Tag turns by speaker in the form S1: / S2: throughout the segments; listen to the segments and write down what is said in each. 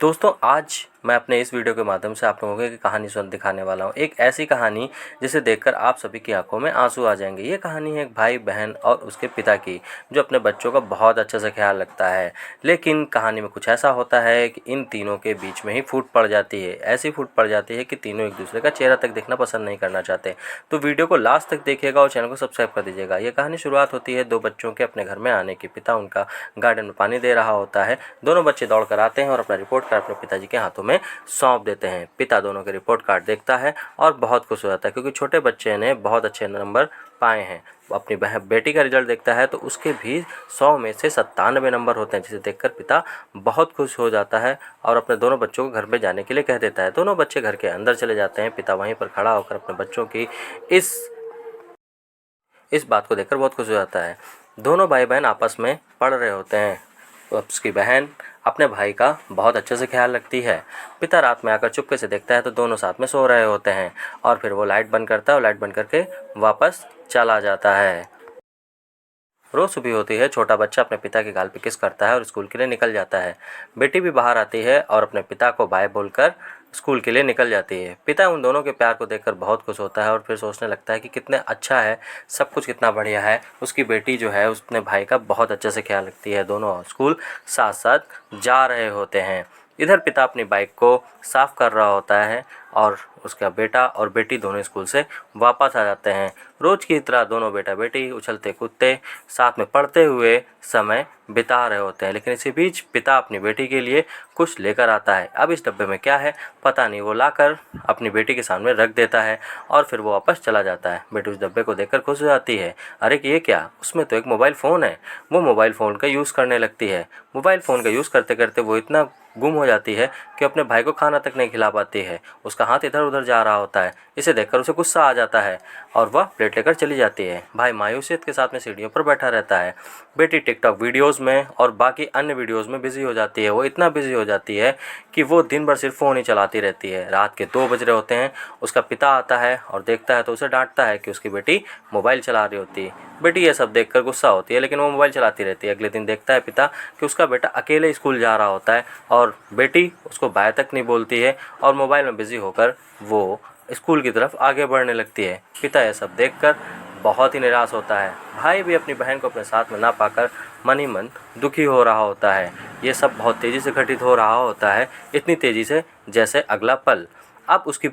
S1: दोस्तों आज मैं अपने इस वीडियो के माध्यम से आप लोगों को एक कहानी दिखाने वाला हूँ। एक ऐसी कहानी जिसे देखकर आप सभी की आंखों में आंसू आ जाएंगे। ये कहानी है एक भाई बहन और उसके पिता की, जो अपने बच्चों का बहुत अच्छे से ख्याल रखता है। लेकिन कहानी में कुछ ऐसा होता है कि इन तीनों के बीच में ही फूट पड़ जाती है। ऐसी फूट पड़ जाती है कि तीनों एक दूसरे का चेहरा तक देखना पसंद नहीं करना चाहते। तो वीडियो को लास्ट तक देखिएगा और चैनल को सब्सक्राइब कर दीजिएगा। ये कहानी शुरुआत होती है दो बच्चों के अपने घर में आने की। पिता उनका गार्डन में पानी दे रहा होता है। दोनों बच्चे दौड़ कर आते हैं और अपना रिपोर्ट कार्ड अपने पिताजी के हाथों में सौंप देते हैं। पिता दोनों के रिपोर्ट कार्ड देखता है और बहुत खुश हो जाता है, क्योंकि छोटे बच्चे ने बहुत अच्छे नंबर पाए हैं। अपनी बेटी का रिजल्ट देखता है तो उसके भी 100 में से 97 नंबर होते हैं, जिसे देखकर पिता बहुत खुश हो जाता है और अपने दोनों बच्चों को घर में जाने के लिए कह देता है। दोनों बच्चे घर के अंदर चले जाते हैं। पिता वहीं पर खड़ा होकर अपने बच्चों की इस बात को देखकर बहुत खुश हो जाता है। दोनों भाई बहन आपस में पढ़ रहे होते हैं। उसकी बहन अपने भाई का बहुत अच्छे से ख्याल रखती है। पिता रात में आकर चुपके से देखता है तो दोनों साथ में सो रहे होते हैं और फिर वो लाइट बंद करता है और लाइट बंद करके वापस चला जाता है। रोज़ सुबह होती है, छोटा बच्चा अपने पिता के गाल पे किस करता है और स्कूल के लिए निकल जाता है। बेटी भी बाहर आती है और अपने पिता को बाय बोलकर स्कूल के लिए निकल जाती है। पिता उन दोनों के प्यार को देखकर बहुत खुश होता है और फिर सोचने लगता है कि कितने अच्छा है, सब कुछ कितना बढ़िया है। उसकी बेटी जो है उसने भाई का बहुत अच्छे से ख्याल रखती है। दोनों स्कूल साथ साथ जा रहे होते हैं। इधर पिता अपनी बाइक को साफ़ कर रहा होता है और उसका बेटा और बेटी दोनों स्कूल से वापस आ जाते हैं। रोज़ की तरह दोनों बेटा बेटी उछलते कूदते साथ में पढ़ते हुए समय बिता रहे होते हैं। लेकिन इसी बीच पिता अपनी बेटी के लिए कुछ लेकर आता है। अब इस डब्बे में क्या है पता नहीं, वो लाकर अपनी बेटी के सामने रख देता है और फिर वो वापस चला जाता है। बेटी उस डब्बे को देखकर खुश हो जाती है। अरे ये क्या, उसमें तो एक मोबाइल फ़ोन है। वो मोबाइल फ़ोन का यूज़ करने लगती है। मोबाइल फ़ोन का यूज़ करते करते वो इतना गुम हो जाती है कि अपने भाई को खाना तक नहीं खिला पाती है। उसका हाथ इधर उधर जा रहा होता है। इसे देखकर उसे गुस्सा आ जाता है और वह प्लेट लेकर चली जाती है। भाई मायूसियत के साथ में सीढ़ियों पर बैठा रहता है। बेटी टिकटॉक वीडियोज़ में और बाकी अन्य वीडियोज़ में बिज़ी हो जाती है। वो इतना बिज़ी हो जाती है कि वो दिन भर सिर्फ फ़ोन ही चलाती रहती है। रात के 2 बज रहे होते हैं। उसका पिता आता है और देखता है तो उसे डांटता है कि उसकी बेटी मोबाइल चला रही होती है। बेटी ये सब देखकर गुस्सा होती है, लेकिन वो मोबाइल चलाती रहती है। अगले दिन देखता है पिता कि उसका बेटा अकेले स्कूल जा रहा होता है और बेटी उसको बाय तक नहीं बोलती है और मोबाइल में बिज़ी होकर वो स्कूल की तरफ आगे बढ़ने लगती है। पिता यह सब देखकर बहुत ही निराश होता है। भाई भी अपनी बहन को अपने साथ में ना पाकर मन ही मन दुखी हो रहा होता है। ये सब बहुत तेज़ी से घटित हो रहा होता है, इतनी तेज़ी से जैसे अगला पल। अब उसकी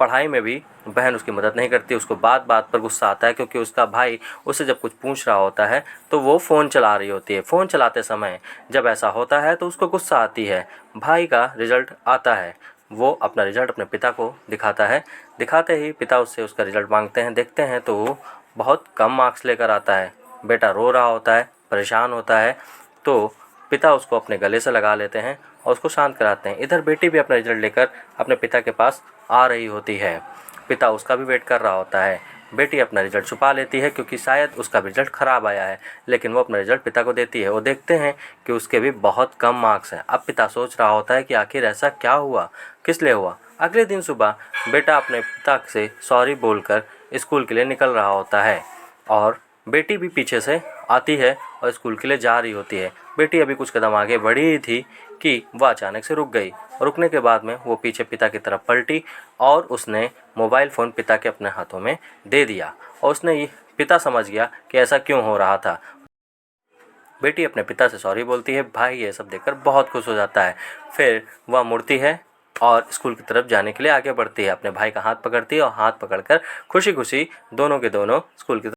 S1: पढ़ाई में भी बहन उसकी मदद नहीं करती। उसको बात बात पर गुस्सा आता है, क्योंकि उसका भाई उससे जब कुछ पूछ रहा होता है तो वो फ़ोन चला रही होती है। फ़ोन चलाते समय जब ऐसा होता है तो उसको गुस्सा आती है। भाई का रिज़ल्ट आता है। वो अपना रिज़ल्ट अपने पिता को दिखाता है। दिखाते ही पिता उससे उसका रिज़ल्ट मांगते हैं। देखते हैं तो वो बहुत कम मार्क्स लेकर आता है। बेटा रो रहा होता है, परेशान होता है, तो पिता उसको अपने गले से लगा लेते हैं और उसको शांत कराते हैं। इधर बेटी भी अपना रिज़ल्ट लेकर अपने पिता के पास आ रही होती है। पिता उसका भी वेट कर रहा होता है। बेटी अपना रिज़ल्ट छुपा लेती है, क्योंकि शायद उसका रिज़ल्ट ख़राब आया है, लेकिन वो अपना रिज़ल्ट पिता को देती है। वो देखते हैं कि उसके भी बहुत कम मार्क्स हैं। अब पिता सोच रहा होता है कि आखिर ऐसा क्या हुआ, किस लिए हुआ। अगले दिन सुबह बेटा अपने पिता से सॉरी बोलकर स्कूल के लिए निकल रहा होता है और बेटी भी पीछे से आती है और स्कूल के लिए जा रही होती है। बेटी अभी कुछ कदम आगे बढ़ी ही थी कि वह अचानक से रुक गई। रुकने के बाद में वो पीछे पिता की तरफ पलटी और उसने मोबाइल फ़ोन पिता के अपने हाथों में दे दिया और पिता समझ गया कि ऐसा क्यों हो रहा था। बेटी अपने पिता से सॉरी बोलती है। भाई ये सब देखकर बहुत खुश हो जाता है। फिर वह मुड़ती है और स्कूल की तरफ जाने के लिए आगे बढ़ती है। अपने भाई का हाथ पकड़ती है और हाथ पकड़कर खुशी खुशी दोनों के दोनों स्कूल की